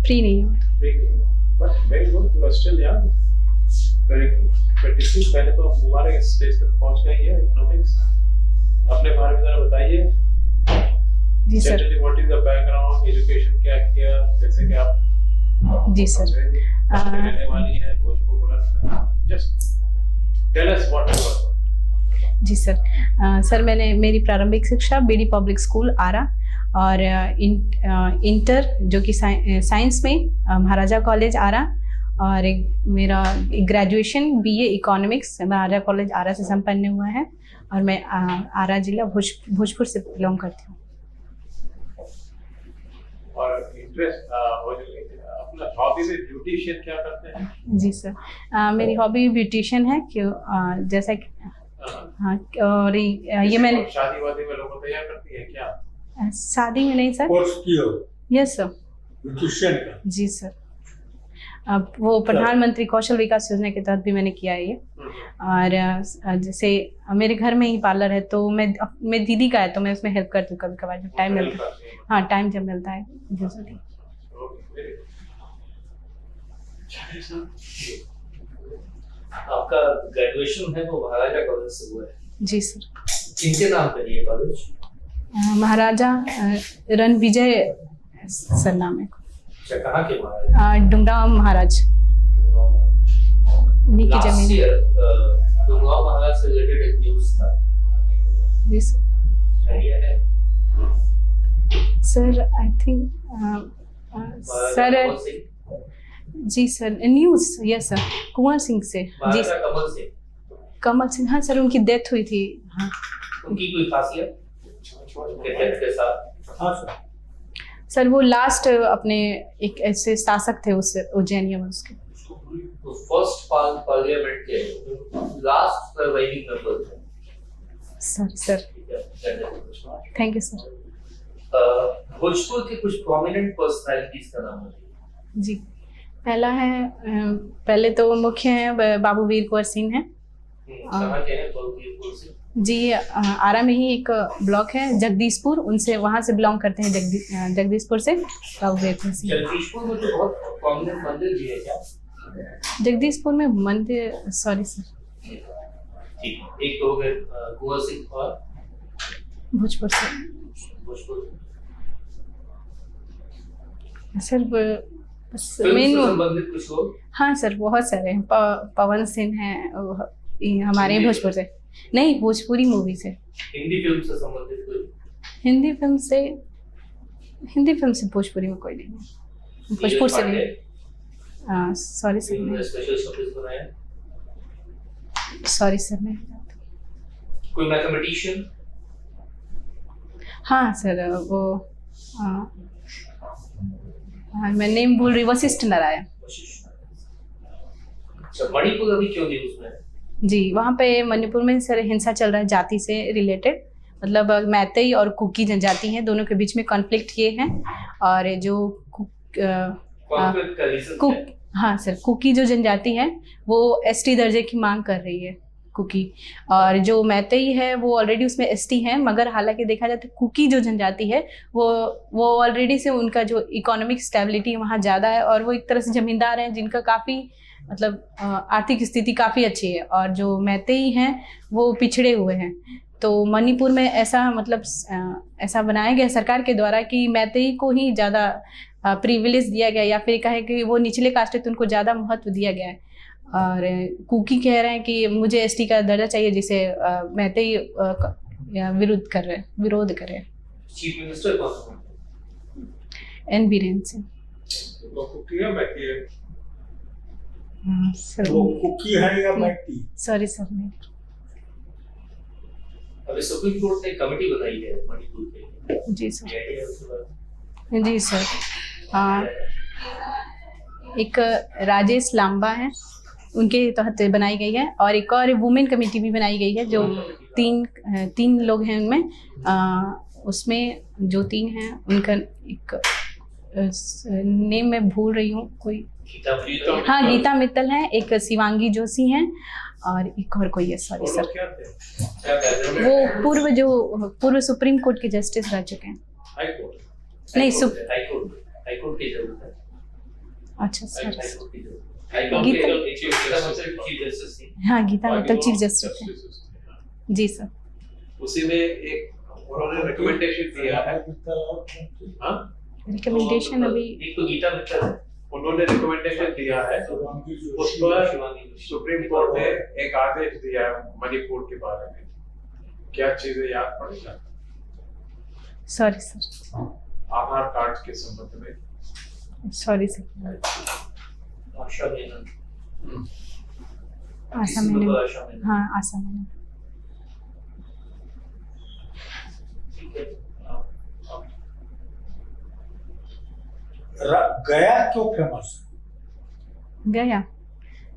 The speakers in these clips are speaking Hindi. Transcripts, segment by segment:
फ्री नहीं हूँ। But very good, you are still young, very good. 26 पहले तो मुबारक, इस स्टेज तक पहुंच गई है इकोनॉमिक्स। अपने बारे में जरा बताइए। जी sir. Generally what is the background, education क्या किया, जैसे कि आप जी सर। रहने वाली है Bhojpur, just tell us what you are. जी सर। सर मैंने मेरी प्रारंभिक शिक्षा बीडी पब्लिक स्कूल आरा और इंटर जो कि साइंस में महाराजा कॉलेज आरा, और मेरा ग्रेजुएशन बीए इकोनॉमिक्स महाराजा कॉलेज आरा से संपन्न हुआ है। और मैं आरा जिला भोजपुर से बिलोंग करती हूँ। और इंटरेस्ट अपना हॉबी में ब्यूटिशियन क्या करते हैं? जी सर। मेरी हॉबी ब्यूटिशियन है कि जैसा कि हाँ, और ये मैंने शादी वादी में लोगों को तैयार करती है क्या? शादी में नहीं सर। कोर्स किया यस सर। ब्यूटिशियन का? जी सर। अब वो प्रधानमंत्री कौशल विकास योजना के तहत भी मैंने किया है ये। और जैसे मेरे घर में ही पार्लर है, तो मैं दीदी का है तो मैं उसमें हेल्प करती हूँ कभी कभार जब टाइम मिलता है। हाँ, टाइम जब मिलता है यूजुअली। आपका ग्रेजुएशन है वो महाराजा कॉलेज से हुआ है? जी सर। किनके नाम पे ये कॉलेज? महाराजा रणविजय सर नाम है। अच्छा, कहाँ के महाराजा? डुमराव महाराज, उन्हीं की लास्ट जमीन। ईयर डुमराव महाराज से रिलेटेड एक न्यूज़ था, जी सर। आइडिया है? Sir I think sir, Kamal Singh? जी sir, news, yes sir, Kunwar Singh से। जी महाराजा कमल सिंह, कमल सिंह, हाँ सर, उनकी डेथ हुई थी। हाँ उनकी कोई खासियत उनके डेथ के साथ? हाँ सर। सर, वो लास्ट अपने एक ऐसे शासक थे उस उज्जैनिया में उसके। तो फर्स्ट पार्लियामेंट के लास्ट सर्वाइविंग मेंबर थे। Sir thank you sir. Bhojpur के कुछ प्रोमिनेंट पर्सनालिटीज का नाम बताइए। जी, पहले तो मुख्य है बाबू वीर कुंवर सिंह हैं। कहाँ के हैं बाबू वीर कुंवर सिंह? जी, आरा में ही एक ब्लॉक है जगदीशपुर, उनसे वहाँ से बिलोंग करते हैं, जगदीशपुर से बाबू वीर कुंवर सिंह। जगदीशपुर में तो बहुत प्रोमिनेंट मंदिर भी है क्या? जगदीशपुर में मंदिर, सॉरी सर। ठीक, एक तो हो गए कुंवर सिंह और भोजपुर से। भोजपुर सर बस फिल्म मेन से संबंधित कुछ हो? हाँ सर, बहुत सारे हैं। पवन सिंह हैं हमारे हिंदी भोजपुर से। नहीं, भोजपुरी मूवी से। हिंदी फिल्म से संबंधित कोई? हिंदी फिल्म से भोजपुरी में कोई नहीं है। भोजपुर से नहीं। सॉरी सर, फिल्म में स्पेशल शोकेस बनाया? सॉरी सर, नहीं। कोई मैथमेटिशियन? हाँ सर, वो मैं नेम भूल रही, वशिष्ठ नारायण। अच्छा, मणिपुर अभी क्यों न्यूज़ में है? जी, वहाँ पे मणिपुर में सर हिंसा चल रहा है जाति से रिलेटेड। मतलब मैतेई और कुकी जनजाति हैं, दोनों के बीच में कॉन्फ्लिक्ट ये है। और जो कॉन्फ्लिक्ट का रीजन क्या है? हाँ सर, कुकी जो जनजाति है वो एसटी दर्जे की मांग कर रही है, कुकी। और जो मैतेई है वो ऑलरेडी उसमें एसटी है, मगर हालांकि देखा जाए तो कुकी जो जनजाति है वो ऑलरेडी से उनका जो इकोनॉमिक स्टेबिलिटी वहाँ ज़्यादा है, और वो एक तरह से जमींदार हैं जिनका काफ़ी मतलब आर्थिक स्थिति काफ़ी अच्छी है। और जो मैतेई हैं वो पिछड़े हुए हैं। तो मणिपुर में ऐसा मतलब ऐसा बनाया गया सरकार के द्वारा कि मैतेई को ही ज़्यादा प्रिविलेज दिया गया, या फिर कहे कि वो निचले कास्ट है तो उनको ज़्यादा महत्व दिया गया है। और कुकी कह रहे हैं कि मुझे एसटी का दर्जा चाहिए, जिसे मैतेई विरोध कर रहे हैं। चीफ मिनिस्टर कौन है? एन बीरेन सिंह। तो कुकी है मैती है? सर वो कुकी है या मैती? सॉरी सर, नहीं। अभी सुप्रीम कोर्ट ने कमेटी बनाई है मणिपुर के। जी सर। क्या है उसके बारे में? जी सर, एक राजेश लांबा है, उनके तहत बनाई गई है। और एक और वुमेन कमेटी भी बनाई गई है, जो तीन लोग हैं उनमें। उसमें जो तीन हैं उनका एक नेम मैं भूल रही हूँ, कोई हाँ गीता मित्तल है, एक शिवांगी जोशी हैं, और एक और कोई है, सॉरी सर। वो पूर्व सुप्रीम कोर्ट के जस्टिस रह चुके हैं। High court? नहीं, हाई कोर्ट की जरूरत है। अच्छा sir. Geeta Geeta chief justice थी। हाँ, गीता बाकी मतलब चीफ दोनों जस्टिस है। justices थे, हाँ। जी सर। उसी में एक उन्होंने रिकमेंडेशन दिया है। हाँ, रिकमेंडेशन अभी एक तो गीता मित्तल है, उन्होंने रिकमेंडेशन दिया है। उस पर सुप्रीम कोर्ट ने एक आदेश दिया है मणिपुर के बारे में। क्या चीजें याद पड़ेगा सॉरी सर, आधार कार्ड के संबंध में? Sorry sir. आशा मेनन, आशा मैंने, आशा मेनन। हाँ आशा मैंने। ठीक है। गया क्यों फेमस है? गया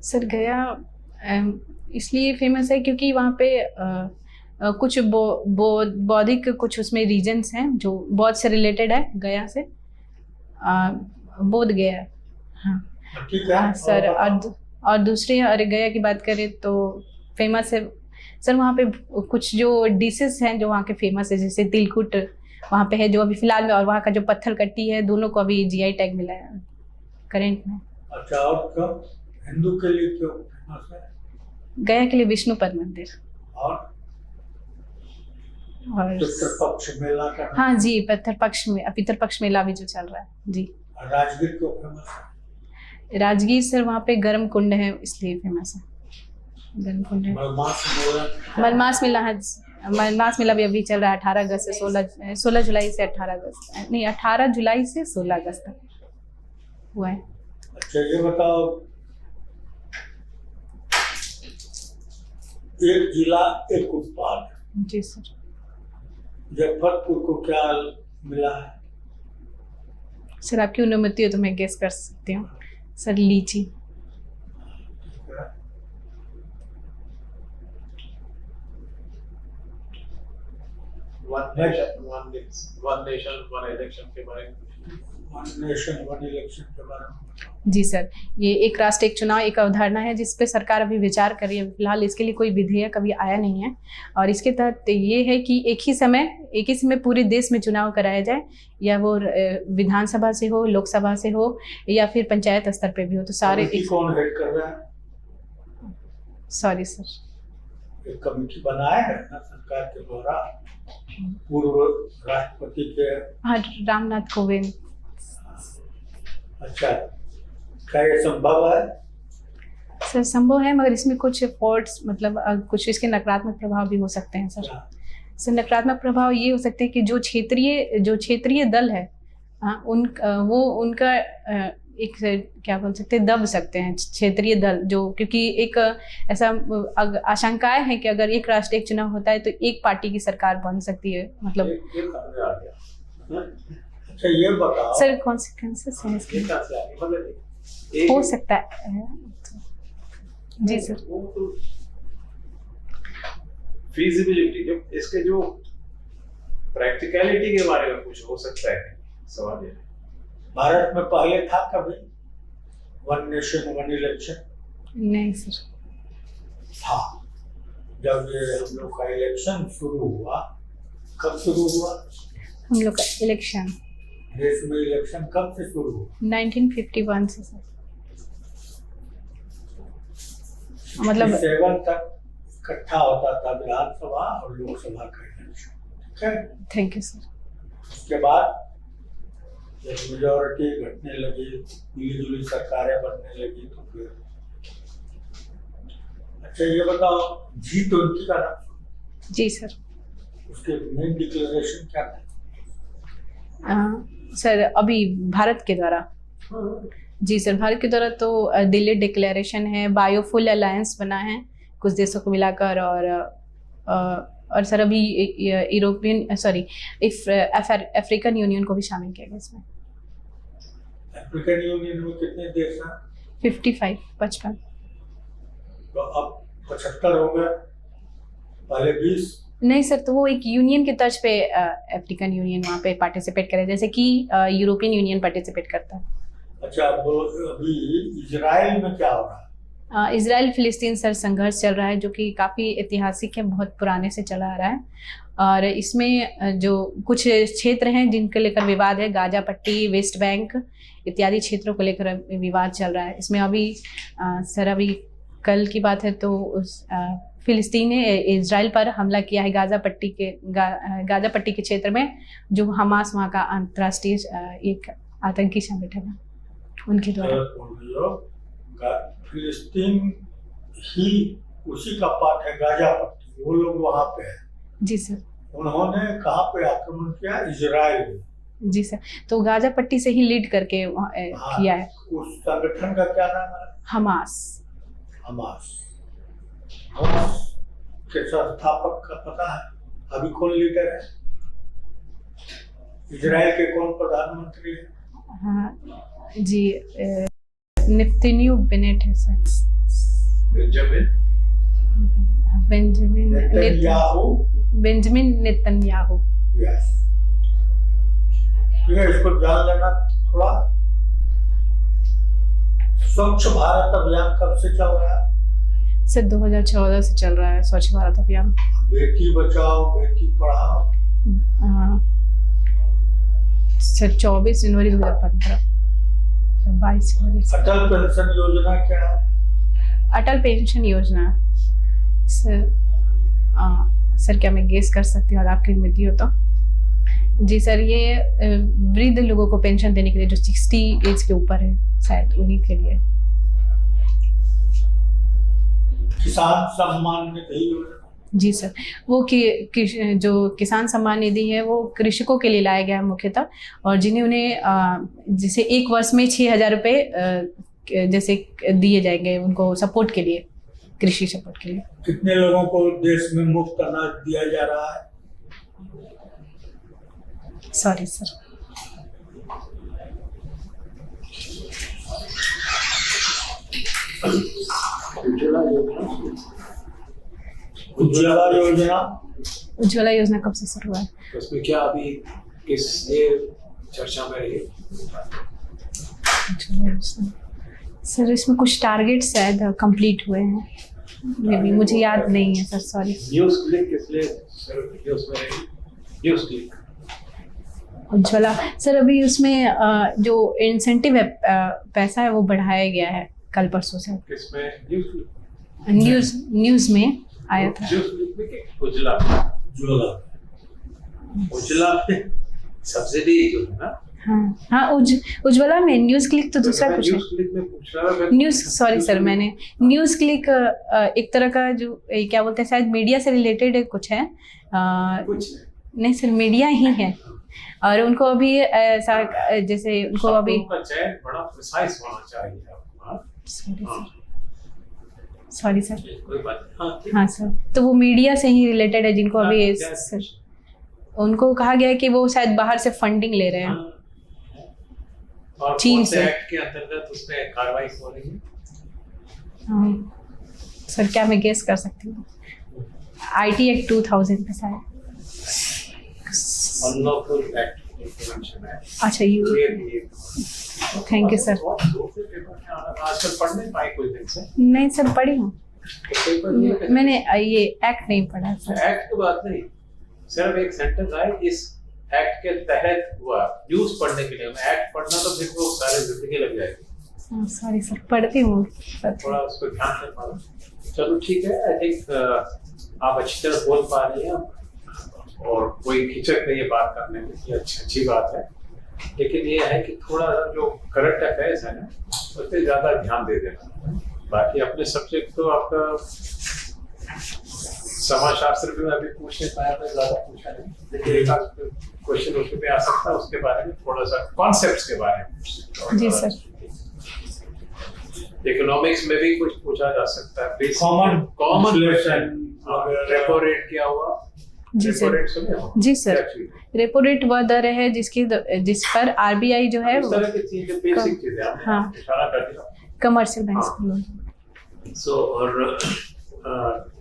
सर, गया इसलिए फेमस है क्योंकि वहाँ पे कुछ बौद्धिक कुछ उसमें रीजन्स हैं जो बौद्ध से रिलेटेड है, गया से बोध गया। हाँ ठीक है। हाँ सर। और दूसरी अरे गया की बात करें तो फेमस है सर वहाँ पे कुछ जो डिशेस हैं जो वहाँ के फेमस है, जैसे तिलकुट वहाँ पे है जो अभी फिलहाल में, और वहाँ का जो पत्थर कट्टी है, दोनों को अभी जीआई टैग मिला है करेंट में। अच्छा, और क्यों हिंदू के लिए क्यों फेमस है? गया के लिए विष्णुपद मंदिर और पितृपक्ष मेला का हाँ जी, पितृपक्ष मेला भी जो चल रहा है जी। राजगीर क्यों फेमस है? राजगीर सर वहाँ पे गर्म कुंड है इसलिए फेमस है, गर्म कुंड है। मलमास मेला है, मलमास मेला भी अभी चल रहा है 18 अगस्त से 16 जुलाई से 18 अगस्त नहीं 18 जुलाई से 16 अगस्त तक हुआ है। अच्छा, ये बताओ, एक जिला एक उत्पाद। जी सर। मुजफ्फरपुर को क्या मिला है? सर आपकी अनुमति हो तो मैं गेस कर सकती हूँ सर, लीची। वन नेशन वन इलेक्शन के बारे में। वन नेशन वन इलेक्शन के बारे में जी सर, ये एक राष्ट्र एक चुनाव एक अवधारणा है जिस पे सरकार अभी विचार कर रही है। फिलहाल इसके लिए कोई विधेयक अभी आया नहीं है, और इसके तहत ये है कि एक ही समय पूरे देश में चुनाव कराया जाए, या वो विधानसभा से हो, लोकसभा से हो, या फिर पंचायत स्तर पे भी हो, तो सारे कौन हेड कर रहा है? सॉरी सर, एक कमेटी बनाया है ना सरकार के द्वारा, पूर्व राष्ट्रपति के। हाँ, रामनाथ कोविंद। अच्छा, क्या ये संभव है? सर संभव है, मगर इसमें कुछ फॉल्ट्स मतलब कुछ इसके नकारात्मक प्रभाव भी हो सकते हैं सर। सर नकारात्मक प्रभाव ये हो सकते हैं कि जो क्षेत्रीय दल है उनका एक क्या बोल सकते हैं, दब सकते हैं क्षेत्रीय दल, जो क्योंकि एक ऐसा आशंकाएं है कि अगर एक राष्ट्र एक चुनाव होता है तो एक पार्टी की सरकार बन सकती है, मतलब अच्छा, ये बताओ सर कॉन्सिक्वेंसेस हैं इसके, हो सकता है जी सर। फीजिबिलिटी जो इसके जो प्रैक्टिकलिटी के बारे में कुछ हो सकता है सवाल ये। भारत में पहले था कभी वन नेशन वन इलेक्शन? नहीं सर। था। जब ये हम लोग का इलेक्शन शुरू हुआ, कब शुरू हुआ हम लोग का इलेक्शन? देश में इलेक्शन कब से शुरू हुआ? 1951 से सर, मतलब 7 तक इकट्ठा होता था विधानसभा और लोकसभा का इलेक्शन। ठीक है, थैंक यू सर। उसके बाद जब मेजोरिटी घटने लगी, मिली जुली सरकारें बनने लगी, तो फिर अच्छा ये बताओ, G20 का नाम? जी सर। उसके मेन डिक्लेरेशन क्या था? सर अभी भारत के द्वारा, जी सर, भारत के द्वारा तो दिल्ली डिक्लेरेशन है, बायोफुल अलायंस बना है कुछ देशों को मिलाकर, और सर अभी अफ्रीकन यूनियन को भी शामिल किया गया इसमें। अफ्रीकन यूनियन में कितने देश हैं? 55। तो अब 75 हो गए, पहले 20। नहीं सर, तो वो एक यूनियन के तर्ज पे अफ्रीकन यूनियन वहाँ पे पार्टिसिपेट करे, जैसे कि यूरोपियन यूनियन पार्टिसिपेट करता है। अच्छा, अभी इजराइल में क्या हो रहा है? इजराइल फिलिस्तीन सर संघर्ष चल रहा है, जो कि काफ़ी ऐतिहासिक है, बहुत पुराने से चला आ रहा है, और इसमें जो कुछ क्षेत्र हैं जिनके लेकर विवाद है, गाजा पट्टी, वेस्ट बैंक इत्यादि क्षेत्रों को लेकर विवाद चल रहा है। इसमें अभी सर अभी कल की बात है तो फिलिस्तीन ने इजराइल पर हमला किया है गाजा पट्टी के क्षेत्र में, जो हमास वहाँ का अंतर्राष्ट्रीय एक आतंकी संगठन है उनके द्वारा। फिलिस्तीन ही उसी का पार्ट है गाजा पट्टी, वो लोग वहाँ पे है। जी सर। उन्होंने कहाँ पे आक्रमण किया? इजराइल। जी सर, तो गाजा पट्टी से ही लीड करके किया है। उस संगठन का क्या नाम है? हमास। हमास के संस्थापक का पता है? अभी कौन लीडर है? इजराइल के कौन प्रधानमंत्री है? हाँ जी, नेतन्याहू बेनेट है सर। Benjamin Netanyahu. यस, ठीक है, इसको जान लेना थोड़ा। स्वच्छ भारत अभियान कब से चल रहा है? सर 2014 से चल रहा है स्वच्छ भारत अभियान। बेटी बचाओ बेटी पढ़ाओ सर 24 जनवरी 2015, 22 जनवरी। अटल पेंशन योजना क्या है? अटल पेंशन योजना सर क्या मैं गेस कर सकती हूँ अगर आपकी अनुमति हो तो? जी सर, ये वृद्ध लोगों को पेंशन देने के लिए जो 60 एज के ऊपर है, शायद उन्हीं के लिए। किसान सम्मान निधि योजना। जी सर, वो जो किसान सम्मान निधि है वो कृषकों के लिए लाया गया है मुख्यतः, और जिन्हें उन्हें जैसे एक वर्ष में 6,000 रुपये जैसे दिए जाएंगे उनको सपोर्ट के लिए, कृषि सपोर्ट के लिए। कितने लोगों को देश में मुफ्त अनाज दिया जा रहा है? सॉरी सर, उज्ज्वला योजना कब से शुरू हुआ है? उसमें क्या अभी किस ये चर्चा में रही? सर इसमें कुछ टारगेट शायद कंप्लीट हुए हैं, मे बी मुझे याद नहीं है सर, सॉरी। न्यूज़ क्लिक किसलिए न्यूज़ में रही? न्यूज़ क्लिक उज्ज्वला सर, अभी उसमें जो इंसेंटिव है पैसा है वो बढ़ाया गया है कल परसों से। किसमें? न्यूज़ में आया था। उज्ज्वला में सब्सिडी जो है ना। हाँ उज्ज्वला में। न्यूज़ क्लिक तो दूसरा कुछ है। न्यूज़, सॉरी सर, मैंने न्यूज़ क्लिक एक तरह का जो क्या बोलते हैं, शायद मीडिया से रिलेटेड कुछ है। कुछ नहीं सर, मीडिया ही है, और उनको अभी ऐसा जैसे उनको अभी बड़ा प्रिसाइज होना चाहिए। सॉरी सर, कोई बात। हाँ सर, तो वो मीडिया से ही रिलेटेड है जिनको अभी सर उनको कहा गया है कि वो शायद बाहर से फंडिंग ले रहे हैं चीन से। एक्ट के अंतर्गत उसमें कार्रवाई हो रही है। सर क्या मैं गेस कर सकती हूँ? IT एक्ट 2000 पे शायद। अनलॉफुल एक्ट इंप्लीमेंटेशन है। अच्छा, थैंक यू सर। आजकल पढ़ नहीं पाई कोई दिन से? नहीं सर, पढ़ी हूँ, मैंने ये एक्ट नहीं पढ़ा सर। एक्ट की बात नहीं, सिर्फ एक सेंटेंस आए इस एक्ट के तहत हुआ। न्यूज़ पढ़ने के लिए एक्ट पढ़ना तो फिर वो सारे जिंदगी लग जाएगी। सॉरी सर, पढ़ती हूँ थोड़ा उसको ध्यान से पढ़ो। चलो ठीक है, आई थिंक आप अच्छी तरह बोल पा रही हैं और कोई खिचक नहीं है बात करने में, ये अच्छी बात है। लेकिन ये है कि थोड़ा जो करंट अफेयर्स है ना उस पर ज़्यादा ध्यान दे देना। बाकी अपने सब्जेक्ट तो आपका समाजशास्त्र में अभी पूछ नहीं पाया, मैं ज़्यादा पूछा नहीं, लेकिन एक आध क्वेश्चन उसके पे आ सकता है, उसके बारे में थोड़ा सा कॉन्सेप्ट्स के बारे में। जी सर। इकोनॉमिक्स में भी कुछ पूछा जा सकता है, कॉमन रेपो रेट क्या हुआ? जी सर। जी सर, रेपो रेट वह दर है जिस पर RBI जो है इस तरह की चीजें, बेसिक चीजें आपने इशारा कर दिया। Commercial bank. सो और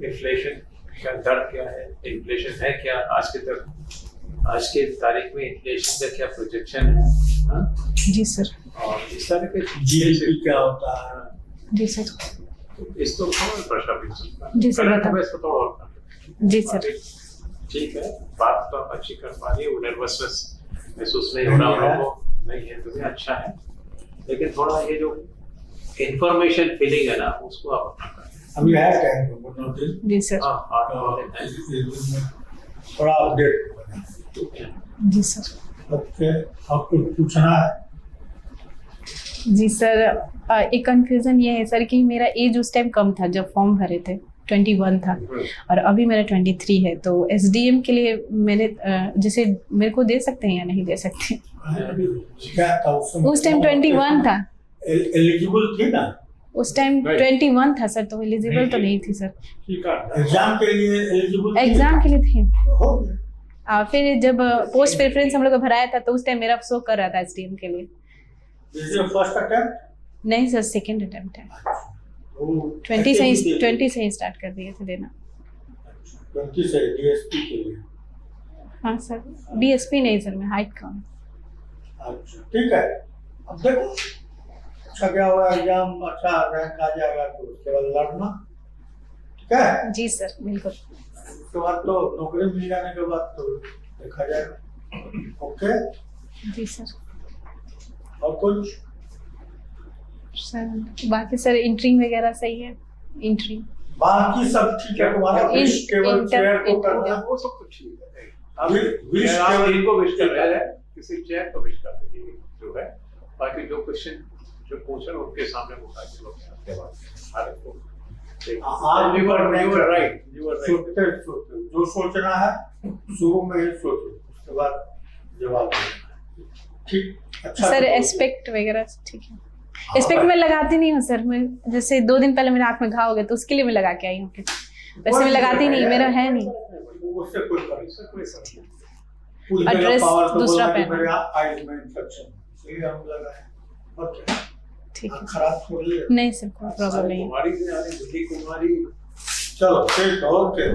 इन्फ्लेशन का दर क्या है, इन्फ्लेशन है क्या, आज के तारीख में इन्फ्लेशन का क्या प्रोजेक्शन है? जी सर। और इस तरह के GDP क्या होता है? जी सर। इस तो थोड़ा प्रश्न भी जी सर, थोड़ा और जी सर। ठीक है, बात तो आप अच्छी कर पा रही है, वो नर्वसनेस महसूस नहीं हो रहा नहीं है। आपको, नहीं है तो भी अच्छा है, लेकिन थोड़ा ये जो इंफॉर्मेशन फीलिंग है ना उसको आप अपना करें। अभी है टाइम को नोटिस जी सर। हाँ, तो हाँ, इस दिन में थोड़ा अपडेट। जी सर। ओके, अब कुछ पूछना है? जी सर, एक कंफ्यूजन ये है सर कि मेरा एज उस टाइम कम था जब फॉर्म भरे थे, 21 था, और अभी मेरा 23 है, तो एसडीएम के लिए मैंने जैसे मेरे को दे सकते हैं या नहीं दे सकते? क्या था उस टाइम 21 था, एलिजिबल थी ना? उस टाइम 21 था सर, तो एलिजिबल तो नहीं थी सर। एग्जाम के लिए एलिजिबल? एग्जाम के लिए थे। हो गया। फिर जब पोस्ट प्रेफरेंस हम लोग का भराया था तो उस टाइम मेरा शो कर रहा था एसडीएम के लिए। This is first attempt? नहीं सर, सेकंड अटेम्प्ट है। 20 से ही स्टार्ट कर दिए थे देना। 20 से डीएसपी के लिए? हाँ सर, डीएसपी नहीं सर, मैं हाइट कम। अच्छा, ठीक है। अब देखो अच्छा क्या हुआ, एग्जाम अच्छा रैंक आ जाएगा तो उसके बाद लड़ना, ठीक है? जी सर, बिल्कुल। उसके बाद तो नौकरी मिल जाने के बाद तो देखा जाएगा। ओके, जी सर। और कुछ? सर बाकी सर इंट्री वगैरह सही है? इंट्री बाकी सब ठीक है। तुम्हारा विश केवल चेयर को करना है। वो सब तो ठीक है, आप विश आप केवल इनको विश कर रहे हैं, किसी चेयर को विश कर दीजिए जो है, बाकी जो क्वेश्चन जो पूछ रहे हैं उनके सामने उठा के लोग आपके बाद हर एक को आप you were right, सोचते सोचते जो सोचना है शुरू में ही सोचो, उसके बाद जवाब देना। ठीक, अच्छा। सर एस्पेक्ट वगैरह ठीक है? एस्पेक्ट में लगाती नहीं हूँ सर, मैं जैसे 2 दिन पहले मेरे आँख में घाव हो गया तो उसके लिए मैं लगा के आई हूँ, वैसे मैं लगाती नहीं, मेरा है नहीं। उससे कोई फर्क नहीं। एड्रेस दूसरा पहना। मेरे आईज में इंफेक्शन, इसलिए हम लगाए। ओके, ठीक है। खराब थोड़ी है। नहीं सर, कोई प्रॉब्लम नहीं है। कुमारी से आ रही, बुद्धि कुमारी। चलो ठीक है, ओके।